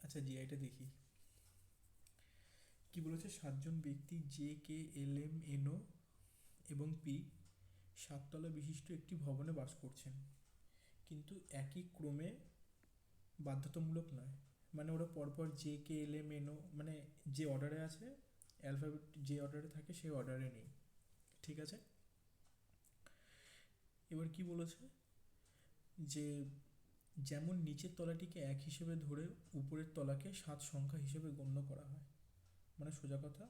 আচ্ছা, জিআইটা দেখি কি বলেছে। সাতজন ব্যক্তি জে, কে, এল, এম, এনও এবং পি সাততলা বিশিষ্ট একটি ভবনে বাস করছেন, কিন্তু একই ক্রমে বাধ্যতামূলক নয়। মানে ওরা পরপর জে, কে, এল, এম, এনও মানে যে অর্ডারে আছে, অ্যালফাবেট যে অর্ডারে থাকে সেই অর্ডারে নেই। ঠিক আছে। এবার কি বলেছে যে যেমন নিচের তলাটিকে এক হিসেবে ধরে উপরের তলাকে সাত সংখ্যা হিসেবে গণ্য করা হয়। মানে সোজা কথা,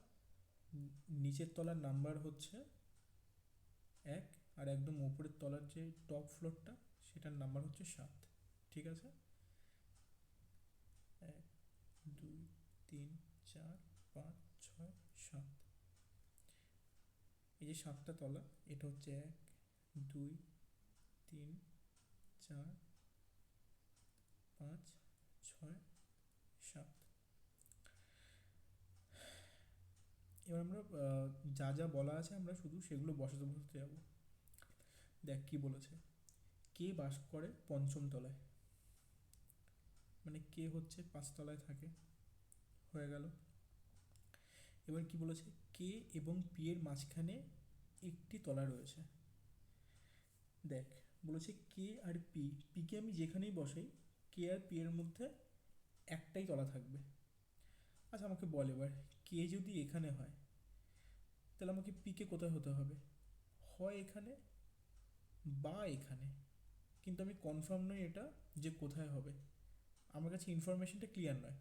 নিচের তলার নাম্বার হচ্ছে এক, আর একদম উপরের তলার যে টপ ফ্লোরটা সেটার নাম্বার হচ্ছে সাত। ঠিক আছে। এক, দুই, তিন, চার, পাঁচ, ছয়, সাত। এই যে সাতটা তলা, এটা হচ্ছে এক, দুই, তিন, চার, পাঁচ, ছয়, সাত। এবার আমরা যা যা বলা আছে আমরা শুধু সেগুলো বসাতে বসাতে যাবো। দেখ কি বলেছে। কে বাস করে পঞ্চম তলায়, মানে কে হচ্ছে পাঁচতলায় থাকে, হয়ে গেল। এবার কি বলেছে, কে এবং পি এর মাঝখানে একটি তলা রয়েছে। দেখ বলেছে কে আর পি, পিকে আমি যেখানেই বসাই কে আর পি এর মধ্যে একটাই তলা থাকবে। আচ্ছা আমাকে বল এবার, কে যদি এখানে হয় তাহলে আমাকে পিকে কোথায় হতে হবে, হয় এখানে বা এখানে। কিন্তু আমি কনফার্ম নই এটা যে কোথায় হবে, আমার কাছে ইনফরমেশনটা ক্লিয়ার নয়।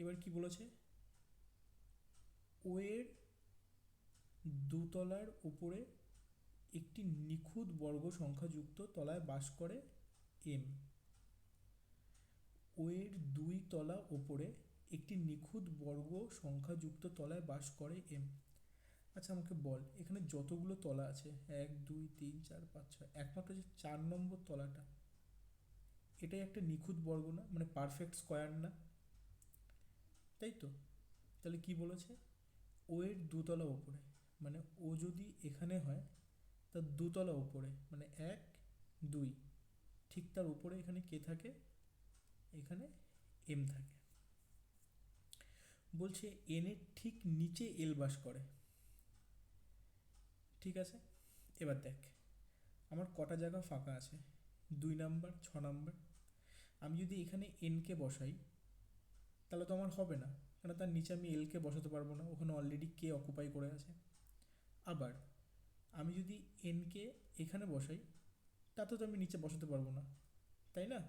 এবার কি বলেছে, ও এর দুতলার উপরে একটি নিখুঁত বর্গ সংখ্যাযুক্ত তলায় বাস করে এম। ও এর দুই তলা ওপরে একটি নিখুঁত বর্গ সংখ্যাযুক্ত তলায় বাস করে এম। আচ্ছা আমাকে বল, এখানে যতগুলো তলা আছে, এক, দুই, তিন, চার, পাঁচ, ছয়, একমাত্র যে 4 নম্বর তলাটা, এটাই একটা নিখুঁত বর্গ না, মানে পারফেক্ট স্কোয়ার না, তাই তো? তাহলে কি বলেছে, ও এর দুতলা ওপরে, মানে ও যদি এখানে হয় তার দুতলা ওপরে, মানে এক, দুই, ঠিক তার উপরে এখানে কে থাকে, এখানে এম থাকে। বলছে এন এর ঠিক নিচে এল বাস করে। ঠিক আছে। এবার দেখ আমার কটা জায়গা ফাঁকা আছে, 2 নাম্বার, 6 নাম্বার। আমি যদি এখানে এনকে বসাই তাহলে তো আমার হবে না, কারণ তার নিচে আমি এলকে বসাতে পারবো না, ওখানে অলরেডি কে অকুপাই করে আছে। আবার আমি যদি এনকে এখানে বসাই তাতে তো আমি নিচে বসাতে পারবো না, তাই না?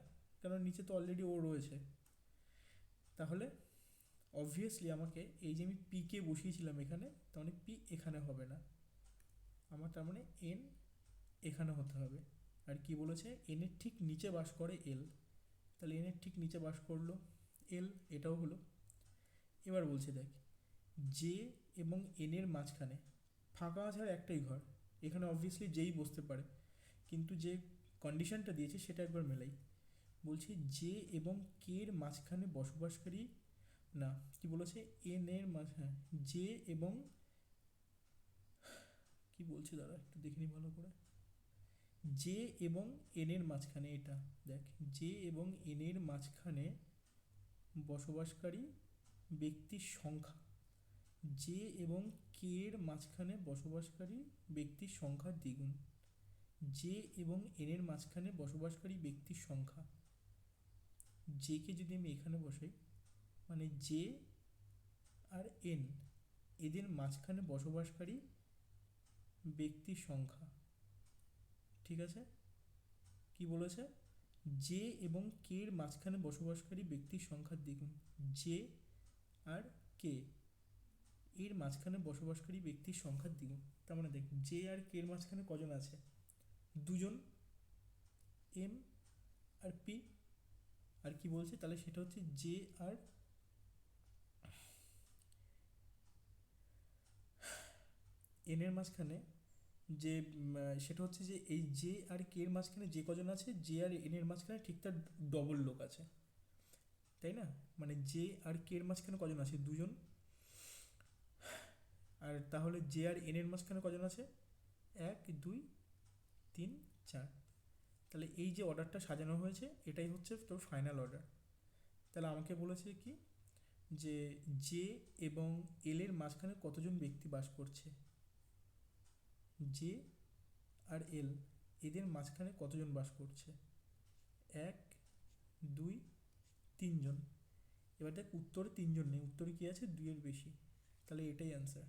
কারণ নিচে তো অলরেডি ও রয়েছে। তাহলে অবভিয়াসলি আমাকে এই যে আমি পিকে বসিয়েছিলাম এখানে, তার মানে পি এখানে হবে না, আমার তার মানে এন এখানে হতে হবে। আর কি বলেছে, এন এর ঠিক নিচে বাস করে এল, তাহলে এন এর ঠিক নিচে বাস করলো এল, এটাও হলো। এবার বলছে দেখ, জে এবং এন এর মাঝখানে ফাঁকা আছে আর একটাই ঘর, এখানে অবভিয়াসলি যেই বসতে পারে, কিন্তু যে কন্ডিশনটা দিয়েছে সেটা একবার মেলাই। বলছি জে এবং কে এর মাঝখানে বসবাসকারী, না কি বলেছে, এন এর মাঝ, হ্যাঁ, জে এবং, কি বলছে দাঁড়া একটু দেখিনি ভালো করে, জে এবং এন এর মাঝখানে, এটা দেখ, জে এবং এন এর মাঝখানে বসবাসকারী ব্যক্তির সংখ্যা, জে এবং কে এর মাঝখানে বসবাসকারী ব্যক্তির সংখ্যার দ্বিগুণ। জে এবং এন এর মাঝখানে বসবাসকারী ব্যক্তির সংখ্যা, জে কে যদি আমি এখানে বসাই, মানে জে আর এন এদের মাঝখানে বসবাসকারী ব্যক্তির সংখ্যা। ঠিক আছে। কি বলেছে, জে এবং কে এর মাঝখানে বসবাসকারী ব্যক্তির সংখ্যার দ্বিগুণ। জে আর কে এর মাঝখানে বসবাসকারী ব্যক্তির সংখ্যার দ্বিগুণ। তার মানে দেখ জে আর কে এর মাঝখানে কজন আছে, দুজন, এম আর পি। আর কি বলছে তাহলে সেটা হচ্ছে জে আর এন এর মাঝখানে যে সেটা হচ্ছে যে এই জে আর কে এর মাঝখানে যে কজন আছে, জে আর এন এর মাঝখানে ঠিক তার ডবল লোক আছে, তাই না? মানে জে আর কে এর মাঝখানে কজন আছে, দুজন। আর তাহলে জে আর এন এর মাঝখানে কজন আছে, এক, দুই, তিন, চার। তাহলে এই যে অর্ডারটা সাজানো হয়েছে এটাই হচ্ছে তোর ফাইনাল অর্ডার। তাহলে আমাকে বলেছে কি যে জে এবং এল এর মাঝখানে কতজন ব্যক্তি বাস করছে, জে আর এল এদের মাঝখানে কতজন বাস করছে, 1 2 3 জন। এবার দেখ উত্তরে 3 জন নেই, উত্তরে কী আছে 2 এর বেশি, তাহলে এটাই অ্যান্সার।